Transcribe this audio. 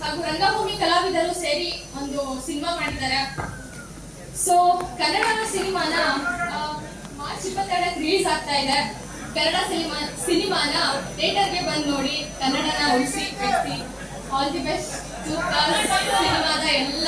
ಹಾಗೂ ರಂಗಭೂಮಿ ಕಲಾವಿದರು ಸೇರಿ ಒಂದು ಸಿನಿಮಾ ಮಾಡಿದ್ದಾರೆ. ಸೊ ಕನ್ನಡ ಸಿನಿಮಾನ ಮಾರ್ಚ್ 22 ರಿಲೀಸ್ ಆಗ್ತಾ ಇದೆ. ಕನ್ನಡ ಸಿನಿಮಾನ ಥಿಯೇಟರ್ಗೆ ಬಂದು ನೋಡಿ, ಕನ್ನಡನ ಉಳಿಸಿ ಬೆಳೆಸಿ. All the best. ಸಿನಿಮಾದ ಎಲ್ಲ